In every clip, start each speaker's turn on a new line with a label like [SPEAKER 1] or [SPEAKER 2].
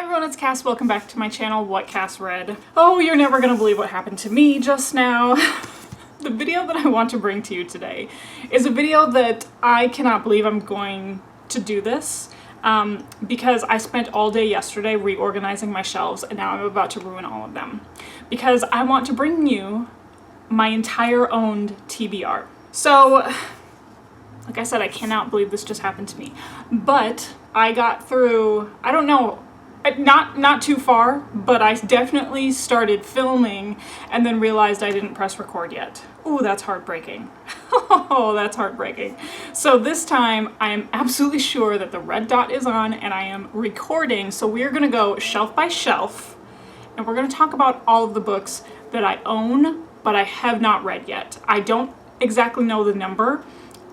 [SPEAKER 1] Hi everyone, it's Cass. Welcome back to my channel, What Cass Read. Oh, you're never gonna believe what happened to me just now. The video that I want to bring to you today is a video that I cannot believe I'm going to do this because I spent all day yesterday reorganizing my shelves and now I'm about to ruin all of them. Because I want to bring you my entire owned TBR. So, like I said, I cannot believe this just happened to me. But I got through, I don't know, not too far, but I definitely started filming and then realized I didn't press record yet. Ooh, that's heartbreaking. Oh, that's heartbreaking. So this time I am absolutely sure that the red dot is on and I am recording. So we're gonna go shelf by shelf and we're gonna talk about all of the books that I own, but I have not read yet. I don't exactly know the number.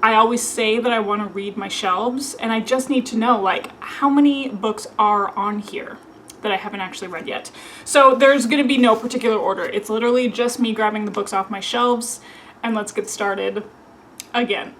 [SPEAKER 1] I always say that I want to read my shelves and I just need to know like how many books are on here that I haven't actually read yet. So there's going to be no particular order. It's literally just me grabbing the books off my shelves and let's get started again.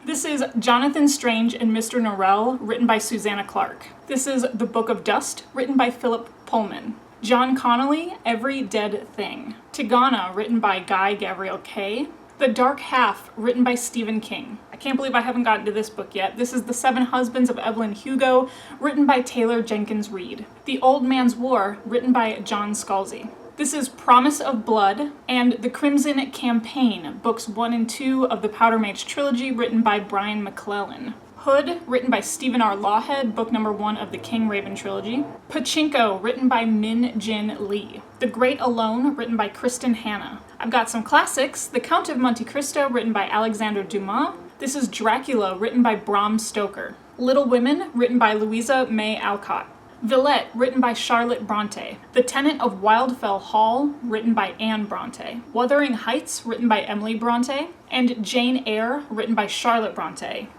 [SPEAKER 1] This is Jonathan Strange and Mr. Norrell, written by Susanna Clark. This is The Book of Dust, written by Philip Pullman. John Connolly, Every Dead Thing. Tigana, written by Guy Gavriel Kay. The Dark Half, written by Stephen King. I can't believe I haven't gotten to this book yet. This is The Seven Husbands of Evelyn Hugo, written by Taylor Jenkins Reid. The Old Man's War, written by John Scalzi. This is Promise of Blood and The Crimson Campaign, books 1 and 2 of the Powder Mage trilogy, written by Brian McClellan. Hood, written by Stephen R. Lawhead, book number 1 of the King Raven trilogy. Pachinko, written by Min Jin Lee. The Great Alone, written by Kristen Hanna. I've got some classics. The Count of Monte Cristo, written by Alexander Dumas. This is Dracula, written by Bram Stoker. Little Women, written by Louisa May Alcott. Villette, written by Charlotte Bronte. The Tenant of Wildfell Hall, written by Anne Bronte. Wuthering Heights, written by Emily Bronte. And Jane Eyre, written by Charlotte Bronte.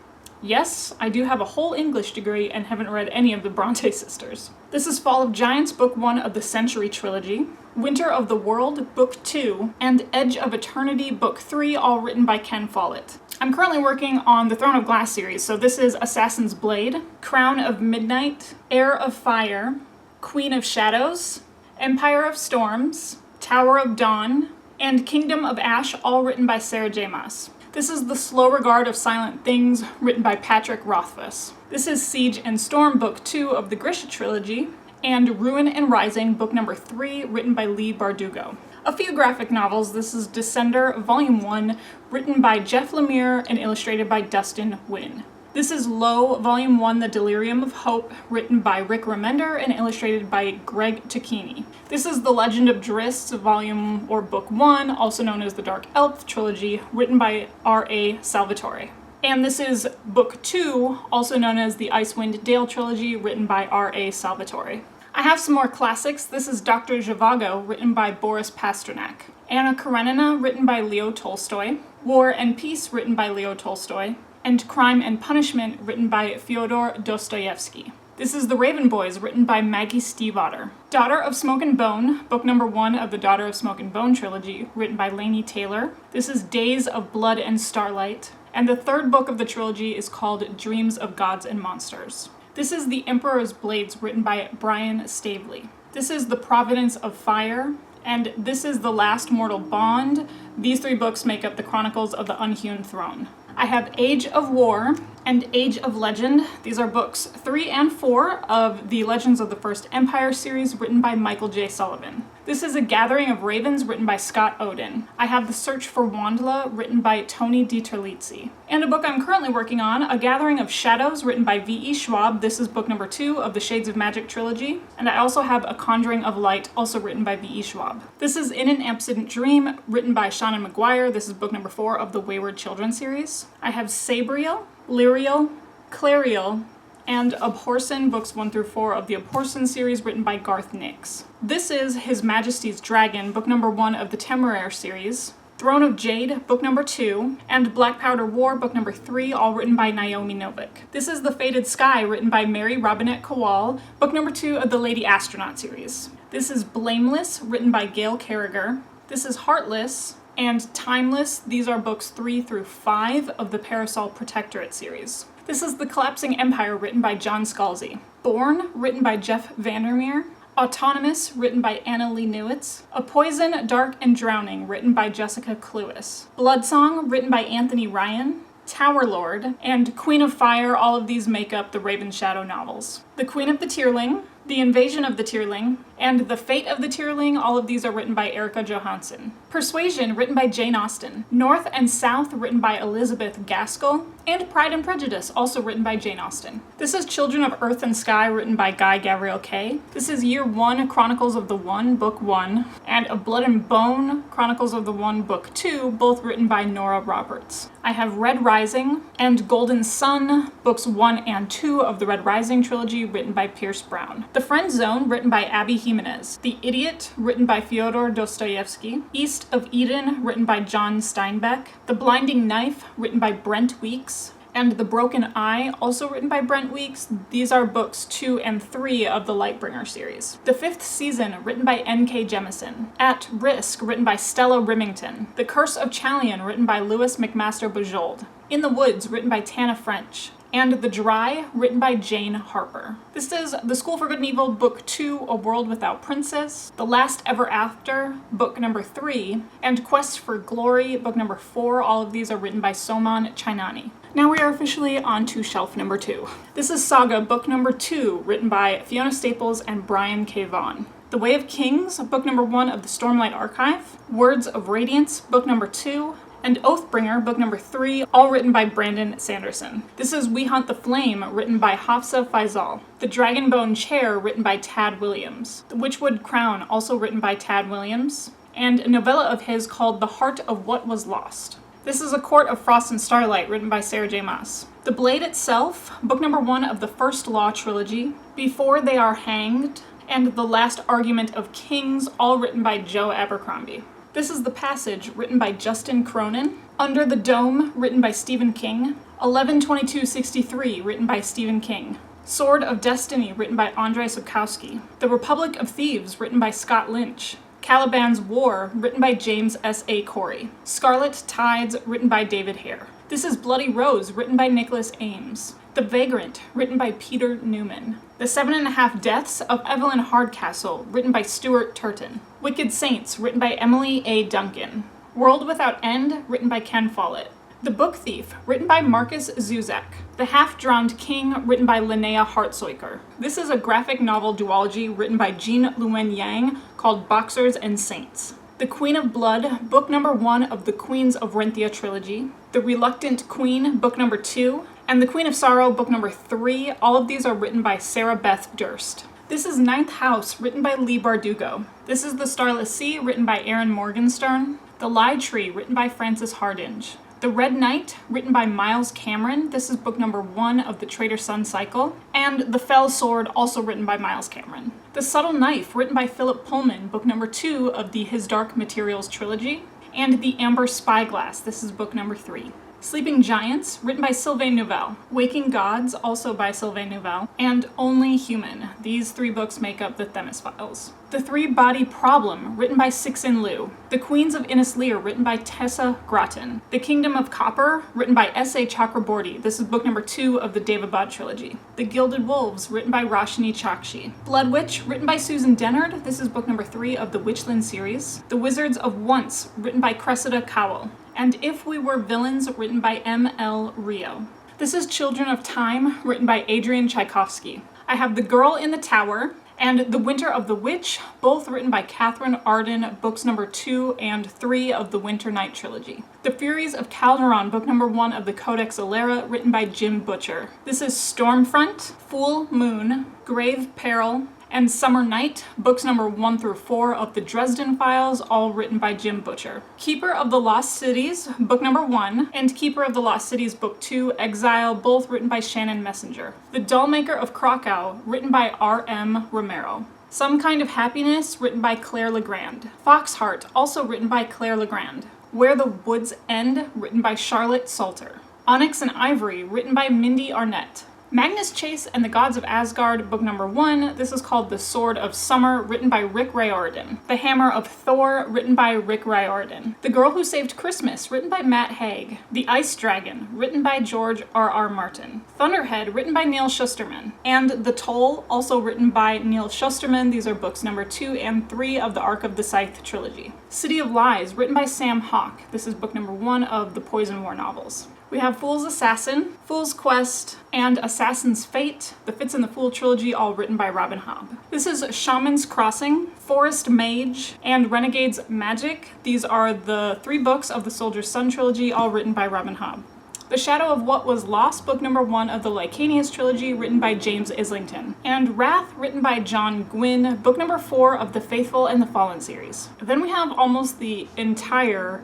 [SPEAKER 1] Yes, I do have a whole English degree and haven't read any of the Bronte sisters. This is Fall of Giants, book 1 of the Century trilogy. Winter of the World, book 2. And Edge of Eternity, book 3, all written by Ken Follett. I'm currently working on the Throne of Glass series, so this is Assassin's Blade, Crown of Midnight, Heir of Fire, Queen of Shadows, Empire of Storms, Tower of Dawn, and Kingdom of Ash, all written by Sarah J. Maas. This is The Slow Regard of Silent Things, written by Patrick Rothfuss. This is Siege and Storm, book 2 of the Grisha trilogy, and Ruin and Rising, book number 3, written by Lee Bardugo. A few graphic novels. This is Descender, volume 1, written by Jeff Lemire and illustrated by Dustin Wynn. This is Low, volume 1, The Delirium of Hope, written by Rick Remender and illustrated by Greg Tacchini. This is The Legend of Driss, volume or book 1, also known as the Dark Elf trilogy, written by R.A. Salvatore. And this is book 2, also known as the Icewind Dale trilogy, written by R.A. Salvatore. I have some more classics. This is Dr. Zhivago, written by Boris Pasternak. Anna Karenina, written by Leo Tolstoy. War and Peace, written by Leo Tolstoy. And Crime and Punishment, written by Fyodor Dostoevsky. This is The Raven Boys, written by Maggie Stiefvater. Daughter of Smoke and Bone, book number 1 of the Daughter of Smoke and Bone trilogy, written by Laini Taylor. This is Days of Blood and Starlight. And the third book of the trilogy is called Dreams of Gods and Monsters. This is The Emperor's Blades, written by Brian Staveley. This is The Providence of Fire. And this is The Last Mortal Bond. These 3 books make up the Chronicles of the Unhewn Throne. I have Age of War and Age of Legend. These are books 3 and 4 of the Legends of the First Empire series, written by Michael J. Sullivan. This is A Gathering of Ravens, written by Scott Odin. I have The Search for Wandla, written by Tony DiTerlizzi. And a book I'm currently working on, A Gathering of Shadows, written by V.E. Schwab. This is book number 2 of the Shades of Magic trilogy. And I also have A Conjuring of Light, also written by V.E. Schwab. This is In an Absent Dream, written by Shannon McGuire. This is book number 4 of the Wayward Children series. I have Sabriel, Lyriel, Clariel, and Abhorsen, books 1 through 4 of the Abhorsen series, written by Garth Nix. This is His Majesty's Dragon, book number 1 of the Temeraire series. Throne of Jade, book number 2, and Black Powder War, book number 3, all written by Naomi Novik. This is The Fated Sky, written by Mary Robinette Kowal, book number 2 of the Lady Astronaut series. This is Blameless, written by Gail Carriger. This is Heartless and Timeless. These are books 3 through 5 of the Parasol Protectorate series. This is The Collapsing Empire, written by John Scalzi. Born, written by Jeff Vandermeer. Autonomous, written by Anna Lee Newitz. A Poison, Dark, and Drowning, written by Jessica Cluess. Bloodsong, written by Anthony Ryan. Tower Lord, and Queen of Fire, all of these make up the Raven Shadow novels. The Queen of the Tierling, The Invasion of the Tierling, and The Fate of the Tierling, all of these are written by Erica Johansson. Persuasion, written by Jane Austen. North and South, written by Elizabeth Gaskell. And Pride and Prejudice, also written by Jane Austen. This is Children of Earth and Sky, written by Guy Gavriel Kay. This is Year 1, Chronicles of the One, Book 1. And A Blood and Bone, Chronicles of the One, Book 2, both written by Nora Roberts. I have Red Rising and Golden Sun, books 1 and 2 of the Red Rising trilogy, written by Pierce Brown. The Friend Zone, written by Abby Jimenez. The Idiot, written by Fyodor Dostoevsky. East of Eden, written by John Steinbeck. The Blinding Knife, written by Brent Weeks. And The Broken Eye, also written by Brent Weeks. These are books 2 and 3 of the Lightbringer series. The Fifth Season, written by N.K. Jemisin. At Risk, written by Stella Rimington. The Curse of Chalion, written by Louis McMaster Bujold. In the Woods, written by Tana French. And The Dry, written by Jane Harper. This is The School for Good and Evil, Book 2, A World Without Princess, The Last Ever After, Book number 3, and Quest for Glory, Book number 4. All of these are written by Soman Chainani. Now we are officially on to shelf number 2. This is Saga, Book number 2, written by Fiona Staples and Brian K. Vaughan. The Way of Kings, Book number 1 of the Stormlight Archive, Words of Radiance, Book number 2, and Oathbringer, Book number 3, all written by Brandon Sanderson. This is We Hunt the Flame, written by Hafsa Faisal. The Dragonbone Chair, written by Tad Williams. The Witchwood Crown, also written by Tad Williams. And a novella of his called The Heart of What Was Lost. This is A Court of Frost and Starlight, written by Sarah J. Maas. The Blade Itself, Book number 1 of the First Law trilogy. Before They Are Hanged, and The Last Argument of Kings, all written by Joe Abercrombie. This is The Passage, written by Justin Cronin. Under the Dome, written by Stephen King. 11/22/63, written by Stephen King. Sword of Destiny, written by Andrei Sapkowski. The Republic of Thieves, written by Scott Lynch. Caliban's War, written by James S.A. Corey. Scarlet Tides, written by David Hare. This is Bloody Rose, written by Nicholas Ames. The Vagrant, written by Peter Newman. The 7.5 Deaths of Evelyn Hardcastle, written by Stuart Turton. Wicked Saints, written by Emily A. Duncan. World Without End, written by Ken Follett. The Book Thief, written by Marcus Zuzak. The Half-Drowned King, written by Linnea Hartsoiker. This is a graphic novel duology written by Jean Luen Yang called Boxers and Saints. The Queen of Blood, Book number 1 of the Queens of Renthia trilogy. The Reluctant Queen, Book number 2. And The Queen of Sorrow, Book number 3. All of these are written by Sarah Beth Durst. This is Ninth House, written by Lee Bardugo. This is The Starless Sea, written by Aaron Morgenstern. The Lie Tree, written by Frances Hardinge. The Red Knight, written by Miles Cameron. This is book number 1 of the Traitor Sun cycle. And The Fell Sword, also written by Miles Cameron. The Subtle Knife, written by Philip Pullman, book number 2 of the His Dark Materials trilogy. And The Amber Spyglass, this is book number 3. Sleeping Giants, written by Sylvain Neuvel. Waking Gods, also by Sylvain Neuvel. And Only Human. These 3 books make up the Themis Files. The Three-Body Problem, written by Cixin Liu. The Queens of Innis Lear, written by Tessa Grattan. The Kingdom of Copper, written by S.A. Chakraborty. This is book number 2 of the Devabad trilogy. The Gilded Wolves, written by Roshni Chakshi. Blood Witch, written by Susan Dennard. This is book number 3 of the Witchland series. The Wizards of Once, written by Cressida Cowell. And If We Were Villains, written by M.L. Rio. This is Children of Time, written by Adrian Tchaikovsky. I have The Girl in the Tower and The Winter of the Witch, both written by Catherine Arden, books number 2 and 3 of the Winter Night trilogy. The Furies of Calderon, book number 1 of the Codex Alera, written by Jim Butcher. This is Stormfront, Full Moon, Grave Peril, and Summer Night, books number 1 through 4 of the Dresden Files, all written by Jim Butcher. Keeper of the Lost Cities, book number 1, and Keeper of the Lost Cities, book 2, Exile, both written by Shannon Messenger. The Dollmaker of Krakow, written by R.M. Romero. Some Kind of Happiness, written by Claire Legrand. Foxheart, also written by Claire Legrand. Where the Woods End, written by Charlotte Salter. Onyx and Ivory, written by Mindy Arnett. Magnus Chase and the Gods of Asgard, book number 1. This is called The Sword of Summer, written by Rick Riordan. The Hammer of Thor, written by Rick Riordan. The Girl Who Saved Christmas, written by Matt Haig. The Ice Dragon, written by George R.R. Martin. Thunderhead, written by Neil Shusterman. And The Toll, also written by Neil Shusterman. These are books number 2 and 3 of the Arc of the Scythe trilogy. City of Lies, written by Sam Hawke. This is book number 1 of the Poison War novels. We have Fool's Assassin, Fool's Quest, and Assassin's Fate, the Fitz and the Fool trilogy, all written by Robin Hobb. This is Shaman's Crossing, Forest Mage, and Renegade's Magic. These are the 3 books of the Soldier's Son trilogy, all written by Robin Hobb. The Shadow of What Was Lost, book number 1 of the Lycanius trilogy, written by James Islington. And Wrath, written by John Gwynne, book number 4 of the Faithful and the Fallen series. Then we have almost the entire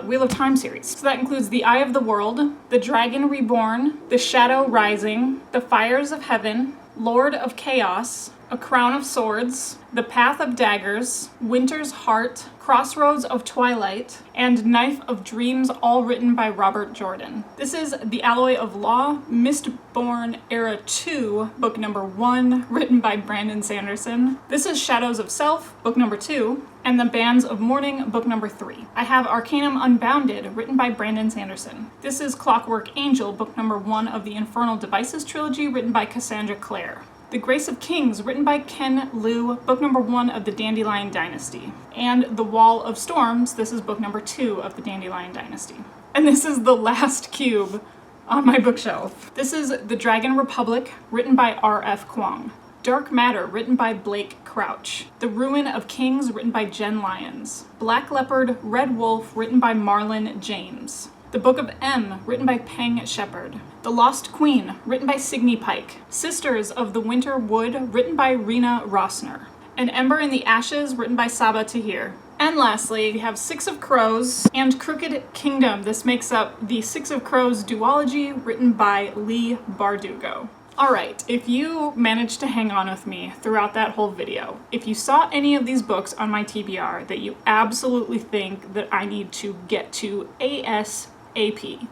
[SPEAKER 1] Wheel of Time series. So that includes The Eye of the World, The Dragon Reborn, The Shadow Rising, The Fires of Heaven, Lord of Chaos, A Crown of Swords, The Path of Daggers, Winter's Heart, Crossroads of Twilight, and Knife of Dreams, all written by Robert Jordan. This is The Alloy of Law, Mistborn Era 2, book number 1, written by Brandon Sanderson. This is Shadows of Self, book number 2, and The Bands of Mourning, book number 3. I have Arcanum Unbounded, written by Brandon Sanderson. This is Clockwork Angel, book number 1 of the Infernal Devices trilogy, written by Cassandra Clare. The Grace of Kings, written by Ken Liu, book number 1 of the Dandelion Dynasty. And The Wall of Storms, this is book number 2 of the Dandelion Dynasty. And this is the last cube on my bookshelf. This is The Dragon Republic, written by R.F. Kuang. Dark Matter, written by Blake Crouch. The Ruin of Kings, written by Jen Lyons. Black Leopard, Red Wolf, written by Marlon James. The Book of M, written by Peng Shepard. The Lost Queen, written by Signe Pike. Sisters of the Winter Wood, written by Rena Rossner. An Ember in the Ashes, written by Saba Tahir. And lastly, we have Six of Crows and Crooked Kingdom. This makes up the Six of Crows duology, written by Lee Bardugo. Alright, if you managed to hang on with me throughout that whole video, if you saw any of these books on my TBR that you absolutely think that I need to get to ASAP,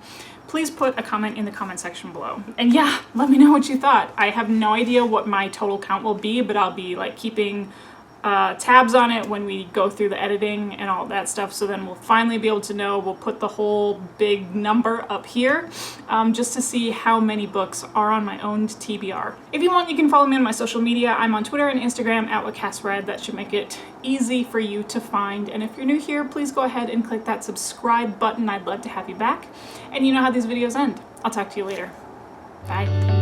[SPEAKER 1] please put a comment in the comment section below. And yeah, let me know what you thought. I have no idea what my total count will be, but I'll be like keeping tabs on it when we go through the editing and all that stuff, so then we'll finally be able to know. We'll put the whole big number up here just to see how many books are on my own TBR. If you want, you can follow me on my social media. I'm on Twitter and Instagram at whatcassread. That should make it easy for you to find. And if you're new here, please go ahead and click that subscribe button. I'd love to have you back. And you know how these videos end. I'll talk to you later. Bye.